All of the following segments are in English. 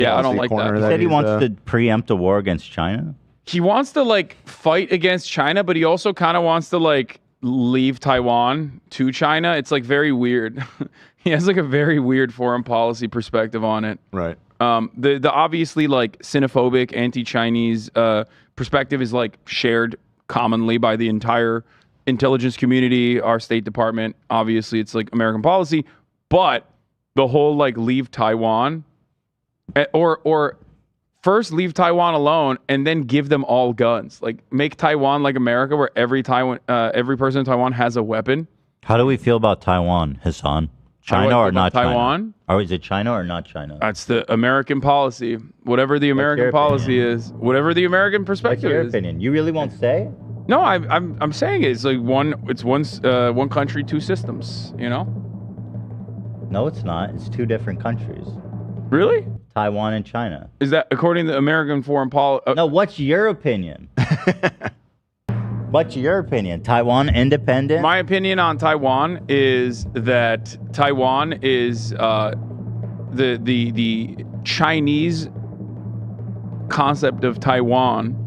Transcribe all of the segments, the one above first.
Yeah, I don't like that. He said he wants to preempt a war against China. He wants to like fight against China, but he also kind of wants to like leave Taiwan to China. It's like very weird. He has like a very weird foreign policy perspective on it. Right. The obviously like Sino-phobic anti-Chinese perspective is like shared commonly by the entire intelligence community, our State Department. Obviously, it's like American policy, but the whole like leave Taiwan or first leave Taiwan alone and then give them all guns. Like make Taiwan like America, where every person in Taiwan has a weapon. How do we feel about Taiwan, Hasan? China or not Taiwan? China? Or is it China or not China? That's the American policy. Whatever the American policy is, whatever the American perspective What's your is. opinion? You really won't say? No, I'm saying it's like one country, two systems. You know? No, it's not. It's two different countries. Really? Taiwan and China. Is that according to American foreign policy? No, what's your opinion? What's your opinion? Taiwan independent? My opinion on Taiwan is that Taiwan is the Chinese concept of Taiwan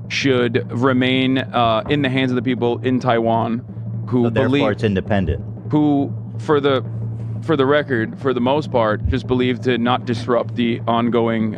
should remain in the hands of the people in Taiwan who so therefore believe it's independent. Who for the record, for the most part, just believe to not disrupt the ongoing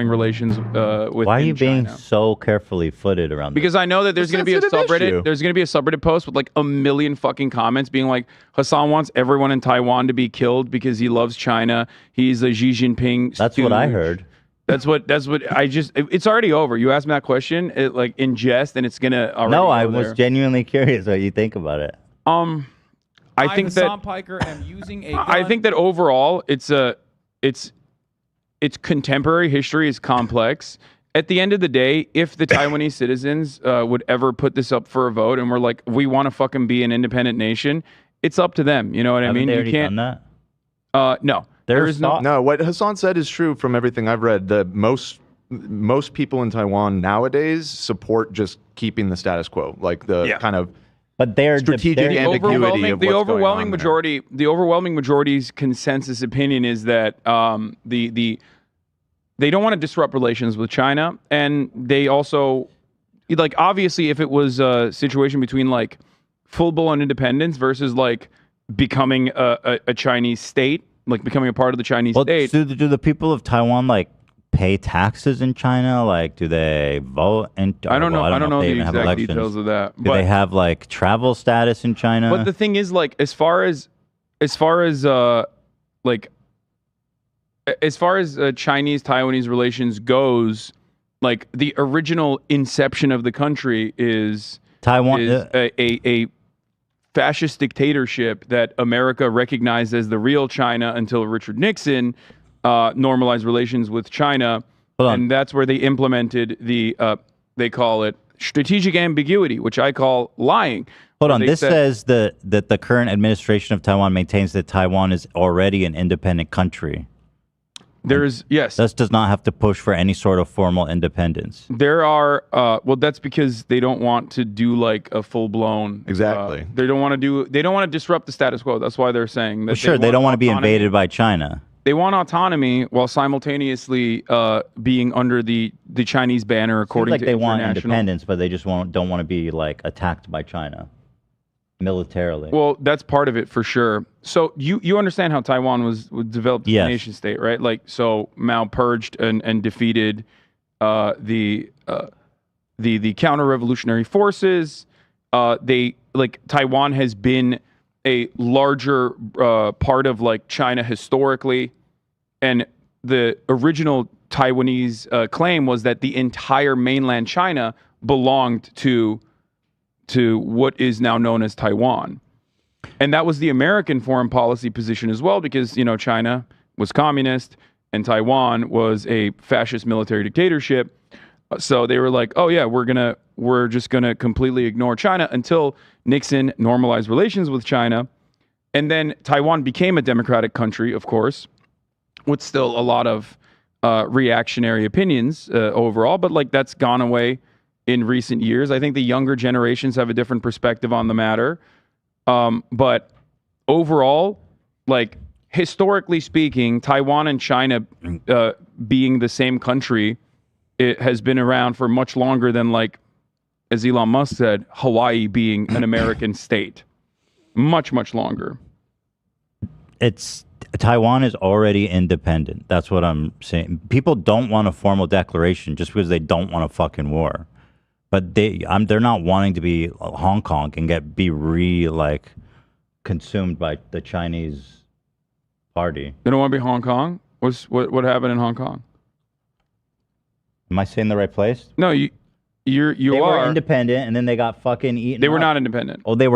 relations with. Why are you being China. so carefully footed around Because I know that there's going to be a subreddit. Issue. There's going to be a subreddit post with like a million fucking comments being like, Hasan wants everyone in Taiwan to be killed because he loves China. He's a Xi Jinping. That's stooge. what I heard. That's what I just. It's already over. You asked me that question, like in jest, and it's gonna. No, I was genuinely curious what you think about it. I think that Piker am using a gun. I think that overall it's contemporary history is complex. At the end of the day, if the Taiwanese citizens would ever put this up for a vote and we're like, we want to fucking be an independent nation, it's up to them. You know what I mean? They You already can't. done that? No, There is no. No, what Hasan said is true from everything I've read. The most people in Taiwan nowadays support just keeping the status quo, like the kind of. But they're strategic ambiguity of the what's overwhelming going on majority, the overwhelming majority's consensus opinion is that they don't want to disrupt relations with China, and they also like obviously if it was a situation between like full-blown independence versus like becoming a Chinese state, like becoming a part of the Chinese state. Do the people of Taiwan like pay taxes in China? Like, do they vote? I don't know. I don't know if they the even have exact elections. details of that. Do they have like travel status in China? But the thing is, like, as far as Chinese Taiwanese relations goes, like the original inception of the country is Taiwan is a fascist dictatorship that America recognized as the real China until Richard Nixon normalized relations with China, and that's where they implemented the they call it strategic ambiguity, which I call lying. Hold on, this says that the current administration of Taiwan maintains that Taiwan is already an independent country. Yes. This does not have to push for any sort of formal independence. There are, well, that's because they don't want to do like a full blown. Exactly. They don't want to disrupt the status quo. That's why they're saying that. They don't want to be invaded by China. They want autonomy while simultaneously being under the Chinese banner, according Seems like to they want independence, but they just don't want to be like attacked by China militarily. Well, that's part of it for sure. So you understand how Taiwan was developed as a nation state, right? Like, so Mao purged and defeated the counter-revolutionary forces. Taiwan has been a larger part of like China historically, and the original Taiwanese claim was that the entire mainland China belonged to what is now known as Taiwan. And that was the American foreign policy position as well, because, you know, China was communist and Taiwan was a fascist military dictatorship. So they were like, oh yeah, we're just gonna completely ignore China until Nixon normalized relations with China. And then Taiwan became a democratic country, of course, with still a lot of reactionary opinions overall, but like that's gone away in recent years. I think the younger generations have a different perspective on the matter. But overall, like historically speaking, Taiwan and China being the same country, it has been around for much longer than, like, as Elon Musk said, Hawaii being an American state. Much, much longer. Taiwan is already independent. That's what I'm saying. People don't want a formal declaration just because they don't want a fucking war. But they're not wanting to be Hong Kong and be consumed by the Chinese party. They don't want to be Hong Kong? What happened in Hong Kong? Am I saying the right place? No, you They were independent, and then they got fucking eaten. They were up. not independent. Oh, they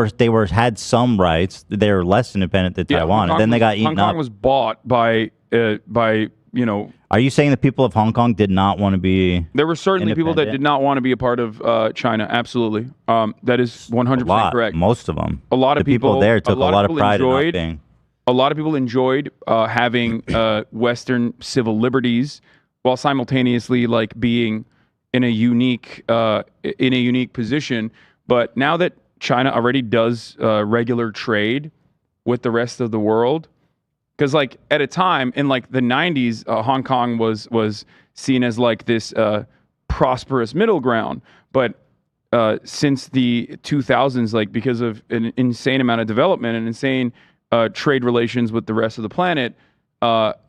had some rights. They were less independent than Taiwan, and then they got eaten up. Hong Kong was bought by Are you saying the people of Hong Kong did not want to be? There were certainly people that did not want to be a part of China. Absolutely, that is 100% correct. Most of them. A lot of people there took a lot of pride in not being. A lot of people enjoyed having Western civil liberties while simultaneously like being in a unique position. But now that China already does regular trade with the rest of the world, because like at a time in like the 90s, Hong Kong was seen as like this prosperous middle ground. But since the 2000s, like because of an insane amount of development and insane trade relations with the rest of the planet,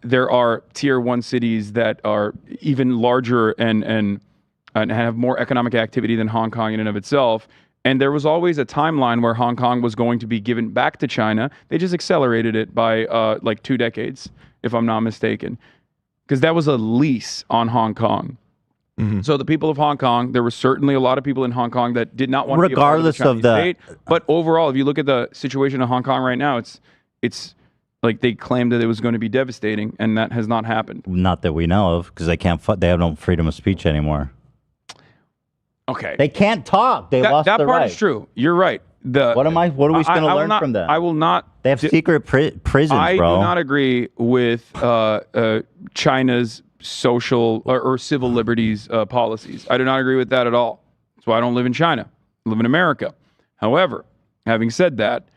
there are tier 1 cities that are even larger and have more economic activity than Hong Kong in and of itself. And there was always a timeline where Hong Kong was going to be given back to China. They just accelerated it by like 2 decades, if I'm not mistaken, because that was a lease on Hong Kong. Mm-hmm. So the people of Hong Kong, there were certainly a lot of people in Hong Kong that did not want to be a part of the Chinese state. But overall, if you look at the situation in Hong Kong right now, it's like they claimed that it was going to be devastating, and that has not happened. Not that we know of, because they have no freedom of speech anymore. Okay. They can't talk. They lost the right. That part is true. You're right. What are we going to learn from them? I will not. They have secret prisons, bro. I do not agree with China's social or civil liberties policies. I do not agree with that at all. That's why I don't live in China. I live in America. However, having said that,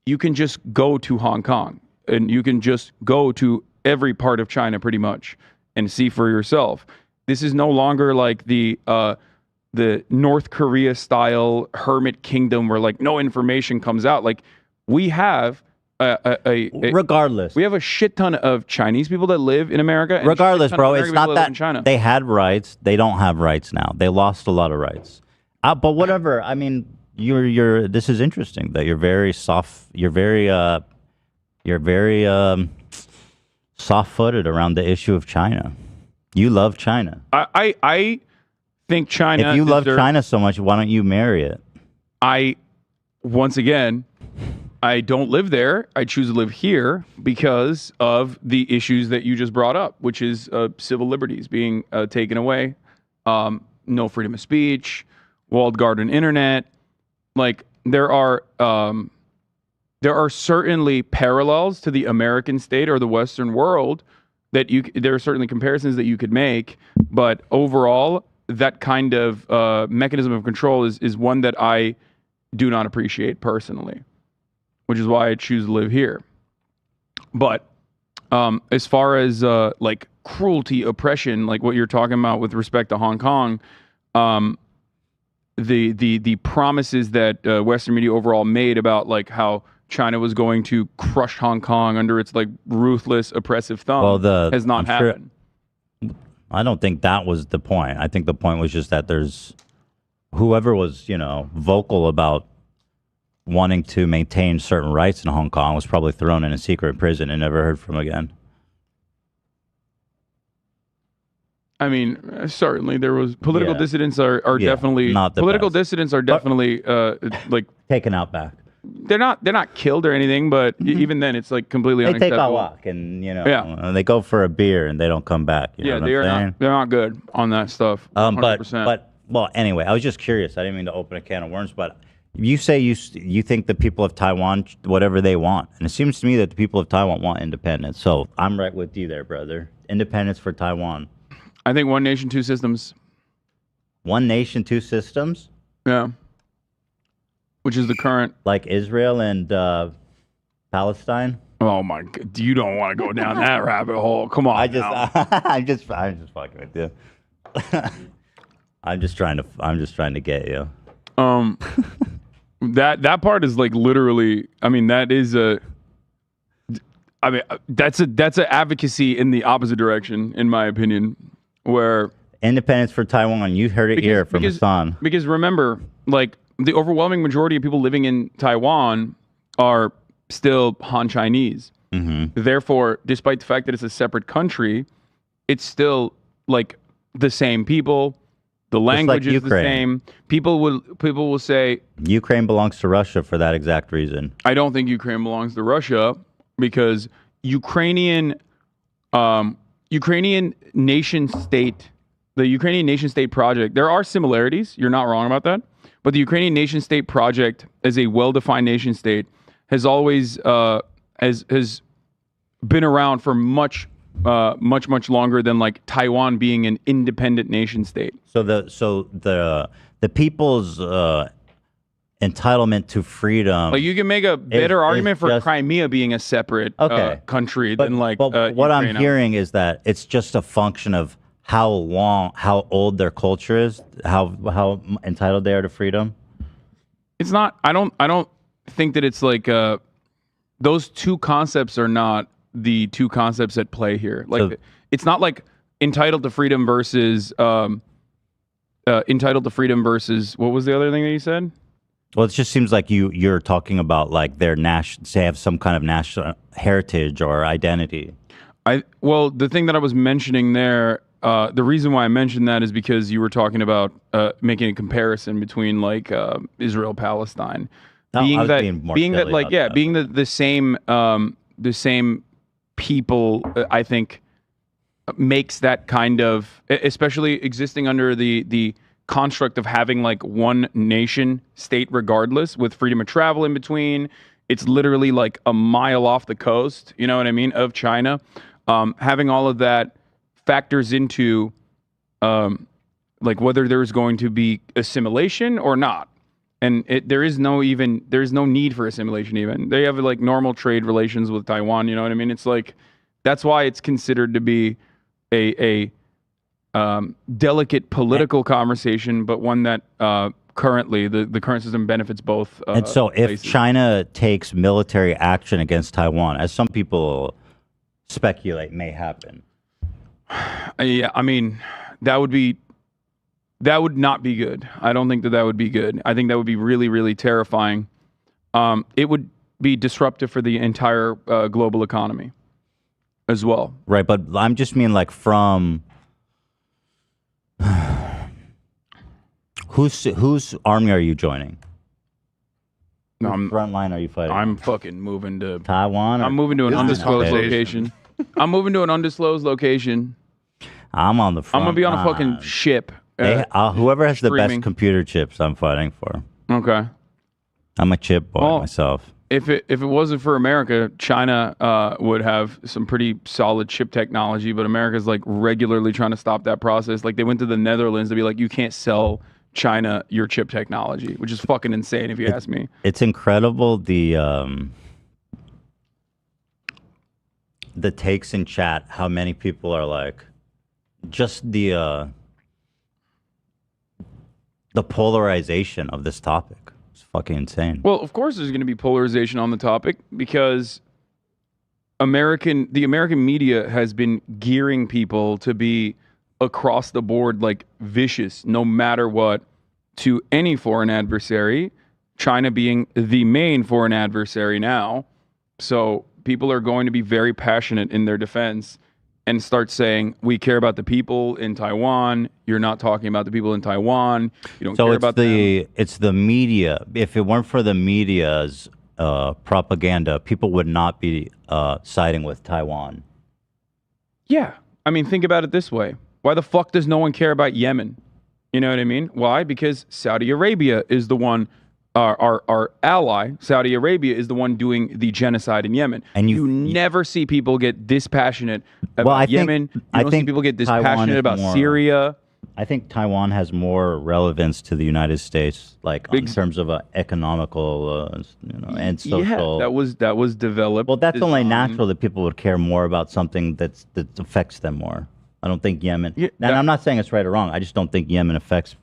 you can just go to Hong Kong and you can just go to every part of China pretty much and see for yourself. This is no longer like the North Korea style hermit kingdom where like no information comes out. Like we have regardless, we have a shit ton of Chinese people that live in America. And regardless, bro, it's not that China. They had rights. They don't have rights now. They lost a lot of rights. But whatever. I mean, you're. This is interesting that you're very soft. You're very soft-footed around the issue of China. You love China. I think China. If you love China so much, why don't you marry it? Once again, I don't live there. I choose to live here because of the issues that you just brought up, which is civil liberties being taken away, no freedom of speech, walled garden internet. Like there are certainly parallels to the American state or the Western world that there are certainly comparisons that you could make, but overall, that kind of mechanism of control is one that I do not appreciate personally, which is why I choose to live here. But as far as like cruelty, oppression, like what you're talking about with respect to Hong Kong, the promises that Western media overall made about like how China was going to crush Hong Kong under its like ruthless, oppressive thumb has not happened. I don't think that was the point. I think the point was just that there's whoever was, vocal about wanting to maintain certain rights in Hong Kong was probably thrown in a secret prison and never heard from again. I mean, certainly there was political dissidents are definitely not the political best. Dissidents are definitely like taken out back. They're not killed or anything, but even then it's like completely they unacceptable. Take a walk and and they go for a beer and they don't come back. You know what they're not good on that stuff. 100%. But well, anyway, I was just curious. I didn't mean to open a can of worms, but you say you think the people of Taiwan whatever they want, and it seems to me that the people of Taiwan want independence. So I'm right with you there, brother. Independence for Taiwan. I think one nation, two systems. One nation, two systems. Yeah. Which is the current, like Israel and Palestine. Oh my god, you don't want to go down that rabbit hole. Come on. now. I'm just fucking with you. I'm just trying to get you. That part is like literally. I mean, that's a advocacy in the opposite direction, in my opinion, where Independence for Taiwan. You heard it here from Hasan. Because remember, like the overwhelming majority of people living in Taiwan are still Han Chinese. Mm-hmm. Therefore, despite the fact that it's a separate country, it's still like the same people. The language is the same. People will say Ukraine belongs to Russia for that exact reason. I don't think Ukraine belongs to Russia because Ukrainian nation state, the Ukrainian nation state project. There are similarities. You're not wrong about that. But the Ukrainian nation state project, as a well-defined nation state, has always has been around for much longer than like Taiwan being an independent nation state. So the people's entitlement to freedom. Like you can make a better argument for Crimea being a separate country than like. But what I'm hearing is that it's just a function of how old their culture is, how entitled they are to freedom. It's not. I don't think that it's like those two concepts are not the two concepts at play here. Like it's not like entitled to freedom versus what was the other thing that you said? Well, it just seems like you're talking about like their they have some kind of national heritage or identity. Well, the thing that I was mentioning there, the reason why I mentioned that is because you were talking about making a comparison between like Israel Palestine, being the same people. I think makes that kind of, especially existing under the construct of having like one nation state regardless with freedom of travel in between. It's literally like a mile off the coast, you know what I mean, of China. Having all of that factors into like whether there's going to be assimilation or not. And there is no need for assimilation even. They have like normal trade relations with Taiwan, you know what I mean? It's like, that's why it's considered to be a delicate political conversation, but one that currently the current system benefits both. And so if places. China takes military action against Taiwan, as some people speculate may happen. Yeah, I mean, that would not be good. I don't think that would be good. I think that would be really, really terrifying. It would be disruptive for the entire global economy as well. Right, but I'm just mean like from whose army are you joining? No, front line are you fighting? I'm fucking moving to Taiwan. I'm moving to an undisclosed location. I'm moving to an undisclosed location. I'm on the front. I'm gonna be on a fucking ship. Whoever has the best computer chips, I'm fighting for. Okay. I'm a chip boy myself. If it wasn't for America, China would have some pretty solid chip technology, but America's like regularly trying to stop that process. Like they went to the Netherlands to be like, you can't sell China your chip technology, which is fucking insane if you ask me. It's incredible the takes in chat, how many people are like, just the polarization of this topic. It's fucking insane. Well, of course there's going to be polarization on the topic because the American media has been gearing people to be across the board like vicious no matter what to any foreign adversary, China being the main foreign adversary now. So people are going to be very passionate in their defense and start saying, we care about the people in Taiwan. You're not talking about the people in Taiwan. You don't care about them. It's the media. If it weren't for the media's propaganda, people would not be siding with Taiwan. Yeah. I mean, think about it this way. Why the fuck does no one care about Yemen? You know what I mean? Why? Because Saudi Arabia is the one, our ally, Saudi Arabia, is the one doing the genocide in Yemen. And you never see people get this passionate about Yemen. You don't see people get this passionate about Syria. I think Taiwan has more relevance to the United States, like in terms of economical, and social. Yeah, that was developed. Well, that's only natural that people would care more about something that affects them more. I don't think Yemen. Yeah, and I'm not saying it's right or wrong. I just don't think Yemen affects.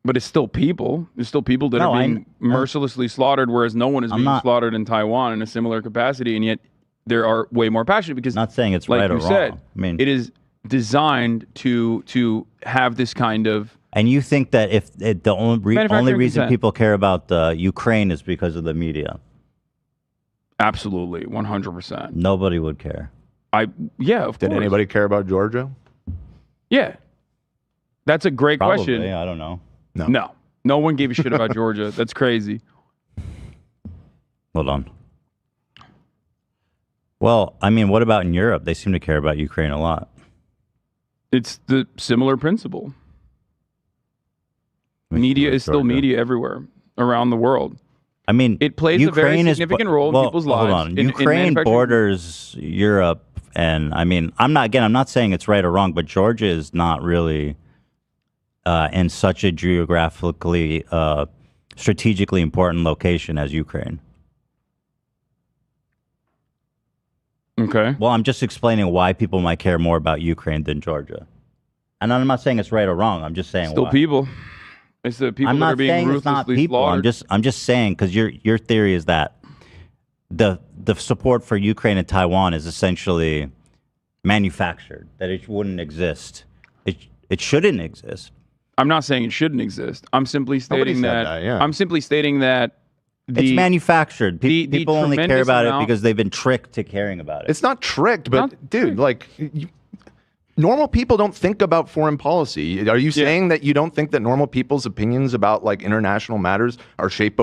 But it's still people. There's still people that are being mercilessly slaughtered, whereas no one is being slaughtered in Taiwan in a similar capacity, and yet there are way more passionate because. Not saying it's right or wrong. Said, I mean, it is designed to have this kind of. And you think that if the only reason people care about Ukraine is because of the media? Absolutely, 100%. Nobody would care. Of course. Did anybody care about Georgia? Yeah, that's a great Probably, question. I don't know. No one gave a shit about Georgia. That's crazy. Hold on. Well, I mean, what about in Europe? They seem to care about Ukraine a lot. It's the similar principle. Media is still media everywhere around the world. I mean, it plays a very significant role in people's lives. Hold on. Ukraine borders Europe, and I mean, I'm not saying it's right or wrong, but Georgia is not really in such a geographically, strategically important location as Ukraine. Okay. Well, I'm just explaining why people might care more about Ukraine than Georgia. And I'm not saying it's right or wrong. I'm just saying still why. People. It's the people that are being ruthlessly slaughtered. I'm just saying because your theory is that the support for Ukraine and Taiwan is essentially manufactured, that it wouldn't exist. It shouldn't exist. I'm not saying it shouldn't exist. I'm simply stating that. I'm simply stating that it's manufactured. People only care about it because they've been tricked to caring about it. It's not tricked, but dude, like. Normal people don't think about foreign policy. Are you saying that you don't think that normal people's opinions about like international matters are shaped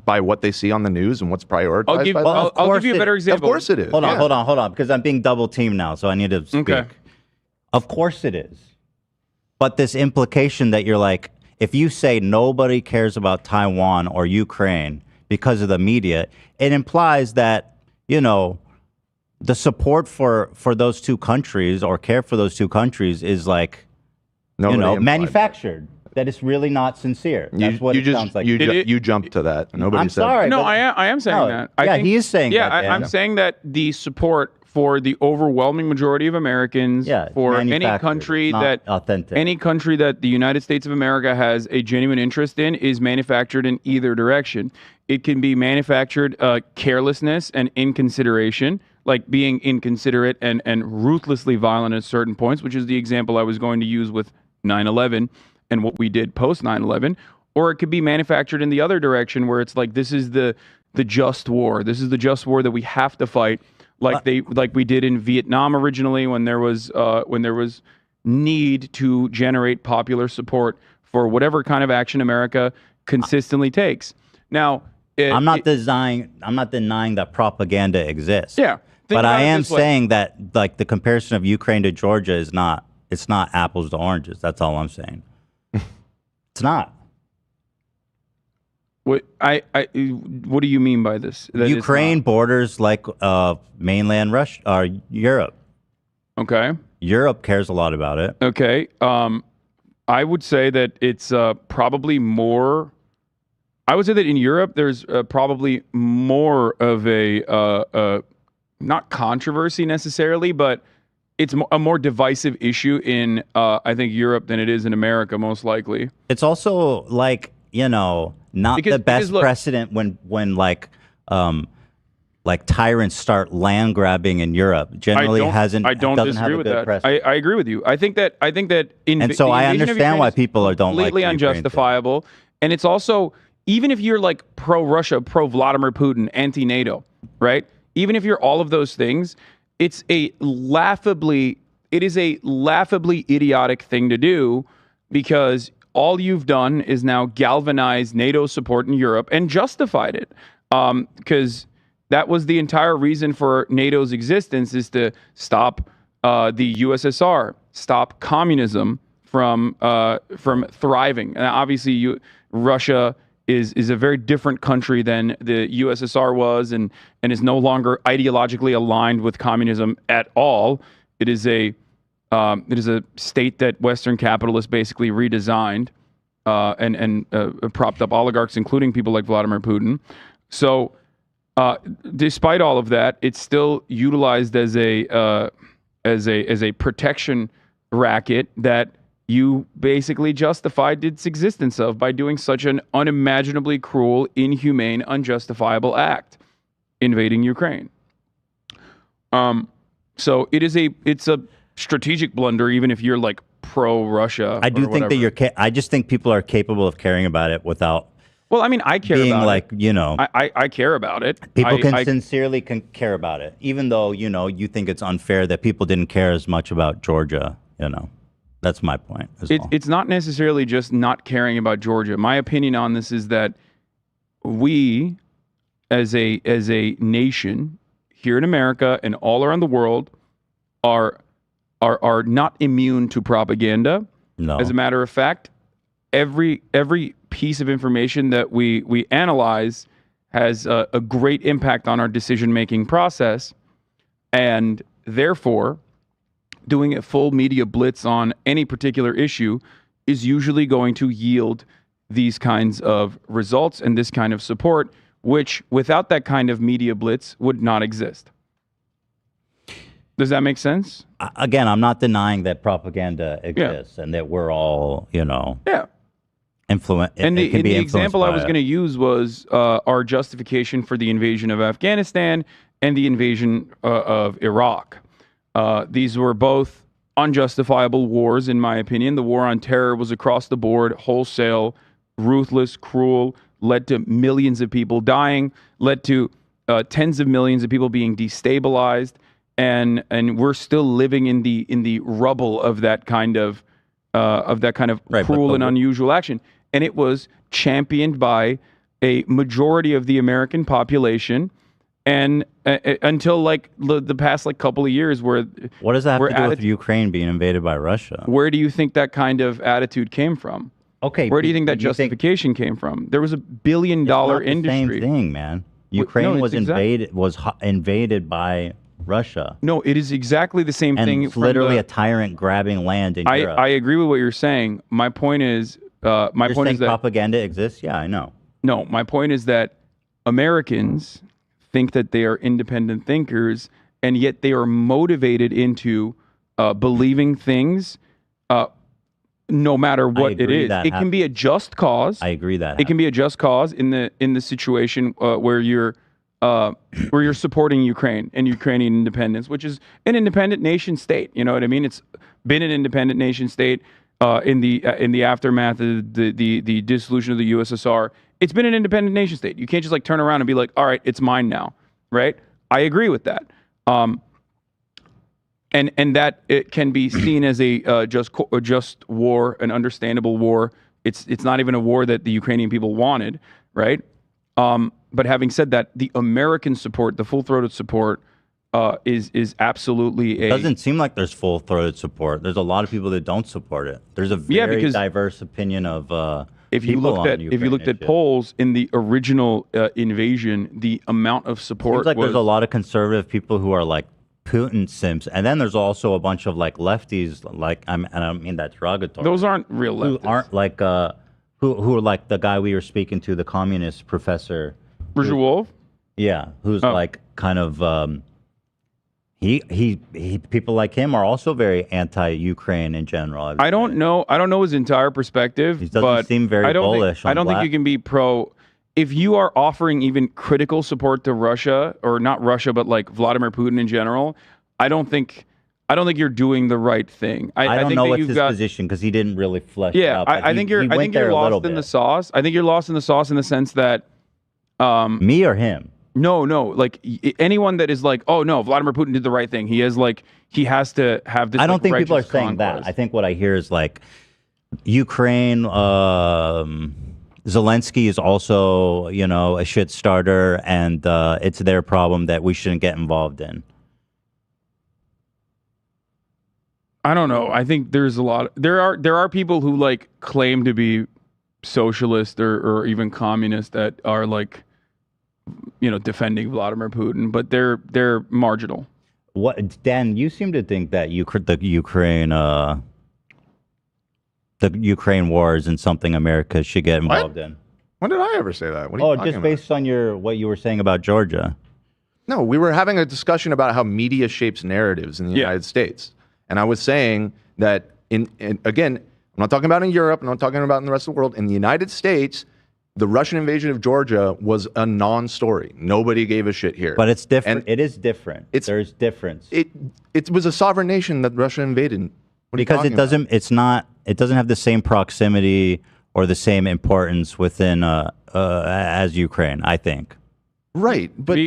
by what they see on the news and what's prioritized? I'll give you a better example. Of course it is. Hold on, because I'm being double teamed now, so I need to speak. Okay. Of course it is. But this implication that you're like, if you say nobody cares about Taiwan or Ukraine because of the media, it implies that, the support for those two countries or care for those two countries is like, manufactured. That it's really not sincere. That's what it sounds like. You jumped to that. Nobody said. Sorry. No, I am saying that. He is saying that. I'm saying that the support for the overwhelming majority of Americans, for any country that the United States of America has a genuine interest in, is manufactured in either direction. It can be manufactured carelessness and inconsideration, like being inconsiderate and ruthlessly violent at certain points, which is the example I was going to use with 9/11 and what we did post 9/11. Or it could be manufactured in the other direction, where it's like, this is the just war. This is the just war that we have to fight, like we did in Vietnam originally, when there was need to generate popular support for whatever kind of action America consistently takes. Now, I'm not denying that propaganda exists. Yeah. But I am saying that, like, the comparison of Ukraine to Georgia is not apples to oranges. That's all I'm saying. It's not. What do you mean by this? That Ukraine borders like mainland Russia or Europe. Okay. Europe cares a lot about it. Okay. I would say that it's probably more. I would say that in Europe, there's probably more of a not controversy necessarily, but it's a more divisive issue in I think Europe than it is in America, most likely. It's also like, not the best precedent when like tyrants start land grabbing in Europe. Generally doesn't disagree with that. Precedent. I agree with you. I think that and so I understand why people don't like completely unjustifiable. And it's also, even if you're like pro-Russia, pro-Vladimir Putin, anti-NATO, right? Even if you're all of those things, it is a laughably idiotic thing to do, because all you've done is now galvanize NATO support in Europe and justified it. Because that was the entire reason for NATO's existence, is to stop the USSR, stop communism from thriving. And obviously, Russia is a very different country than the USSR was, and is no longer ideologically aligned with communism at all. It is a It is a state that Western capitalists basically redesigned and propped up oligarchs, including people like Vladimir Putin. So, despite all of that, it's still utilized as a protection racket that you basically justified its existence of by doing such an unimaginably cruel, inhumane, unjustifiable act, invading Ukraine. So it's a strategic blunder, even if you're like pro-Russia. I do think that I just think people are capable of caring about it without. Well, I mean, I care being about like, it. you know, I care about it. People sincerely care about it, even though, you know, you think it's unfair that people didn't care as much about Georgia. You know, that's my point. It's not necessarily just not caring about Georgia. My opinion on this is that we, as a nation here in America and all around the world, are not immune to propaganda. No. As a matter of fact, every piece of information that we analyze has a great impact on our decision-making process, and therefore, doing a full media blitz on any particular issue is usually going to yield these kinds of results and this kind of support, which without that kind of media blitz would not exist. Does that make sense? Again, I'm not denying that propaganda exists and that we're all, you know, influenced. And the example I was going to use was our justification for the invasion of Afghanistan and the invasion of Iraq. These were both unjustifiable wars, in my opinion. The war on terror was across the board, wholesale, ruthless, cruel, led to millions of people dying, led to tens of millions of people being destabilized, and we're still living in the rubble of that kind of cruel and unusual action. And it was championed by a majority of the American population. And until like the past like couple of years, where what does that have to do with Ukraine being invaded by Russia? Where do you think that kind of attitude came from? Okay, where do you think that justification came from? There was $1 billion industry. Same thing, man. Ukraine was invaded by Russia. No, it is exactly the same thing. It's literally a tyrant grabbing land in Europe. I agree with what you're saying. My point is, you're saying that propaganda exists. Yeah, I know. No, my point is that Americans think that they are independent thinkers, and yet they are motivated into believing things no matter what it is. It can be a just cause. I agree that it can be a just cause in the situation where you're supporting Ukraine and Ukrainian independence, which is an independent nation state. You know what I mean? It's been an independent nation state in the aftermath of the dissolution of the USSR. It's been an independent nation state. You can't just like turn around and be like, all right, it's mine now, right? I agree with that. And that it can be seen as a just war, an understandable war. It's not even a war that the Ukrainian people wanted, right? But having said that, the American support, the full-throated support, is absolutely It doesn't seem like there's full-throated support. There's a lot of people that don't support it. There's a very diverse opinion of if you looked at polls in the original invasion, the amount of support seems like there's a lot of conservative people who are like Putin simps, and then there's also a bunch of like lefties, like and I don't mean that derogatory. Those aren't real leftists. Who aren't like who are like the guy we were speaking to, the communist professor. Brzezinski? Yeah, who's like kind of he people like him are also very anti-Ukraine in general. I don't know his entire perspective. He doesn't seem very bullish. I don't think you can be pro. If you are offering even critical support to Russia, or not Russia, but like Vladimir Putin in general, I don't think you're doing the right thing. I don't think know what's his position because he didn't really flesh it out. I think you're lost in the sauce. I think you're lost in the sauce in the sense that me or him. No, like anyone that is like, oh no, Vladimir Putin did the right thing. He has to have this. I don't think people are saying conquest. that. I think what I hear is like Ukraine. Zelensky is also, you know, a shit starter, and it's their problem that we shouldn't get involved in. I don't know. I think there's a lot. There are people who like claim to be socialist or even communist that are like, you know, defending Vladimir Putin, but they're marginal. What, Dan? You seem to think that the Ukraine war isn't something America should get involved in. When did I ever say that? What are you talking just about? based on what you were saying about Georgia. No, we were having a discussion about how media shapes narratives in the United States. And I was saying that, again, I'm not talking about in Europe, I'm not talking about in the rest of the world. In the United States, the Russian invasion of Georgia was a non-story. Nobody gave a shit here. But it's different. It is different. There's difference. It was a sovereign nation that Russia invaded. What are you because talking it doesn't. about? It's not. It doesn't have the same proximity or the same importance within as Ukraine, I think. Right, but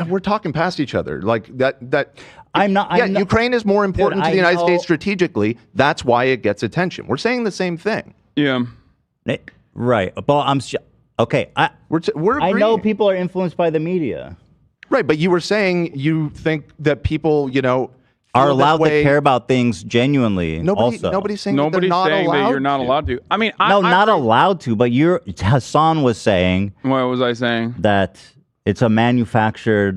we're talking past each other like that. I'm not. Yeah, Ukraine is more important to the United States strategically. That's why it gets attention. We're saying the same thing. Yeah. Right. But okay. We're I know agreeing. people are influenced by the media. Right, but you were saying you think that people, are allowed to care about things genuinely. Nobody's saying that they're not allowed that you're not allowed to. I mean, not allowed to. But Hasan was saying. What was I saying? That it's a manufactured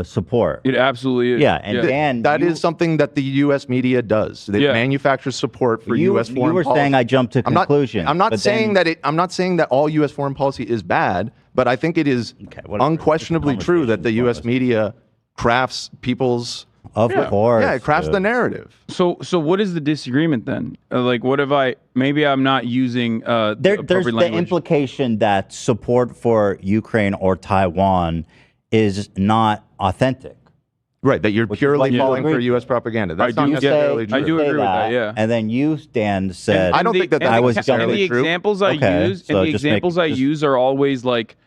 support. It absolutely is. Yeah, and that is something that the U.S. media does. They manufacture support for U.S. foreign policy. You were saying I jumped to conclusion. I'm not saying that all U.S. foreign policy is bad, but I think it is unquestionably true that the U.S. media crafts people's. Of course. Yeah, it crafts the narrative. So what is the disagreement then? Like, what if maybe I'm not using there's the implication that support for Ukraine or Taiwan is not authentic. Right, that you're purely falling for U.S. propaganda. That's not necessarily true. I do agree with that, yeah. And then you, Dan, said... I don't think that was necessarily true. And the examples I use are always like,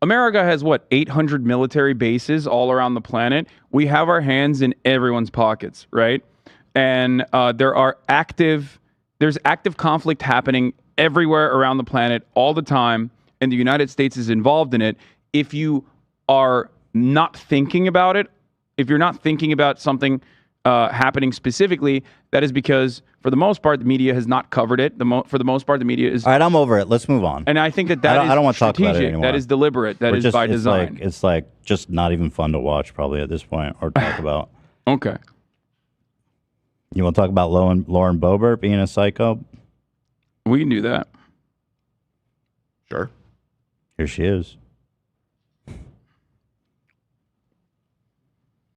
America has, 800 military bases all around the planet. We have our hands in everyone's pockets, right? And there's active conflict happening everywhere around the planet all the time, and the United States is involved in it. If you are not thinking about it, if you're not thinking about something happening specifically, that is because, for the most part, the media has not covered it. For the most part, the media is... All right, I'm over it. Let's move on. And I think that is I don't want to talk about it anymore. That is deliberate. That is by design. It's like just not even fun to watch, probably, at this point, or talk about. Okay. You want to talk about Lauren Boebert being a psycho? We can do that. Sure. Here she is.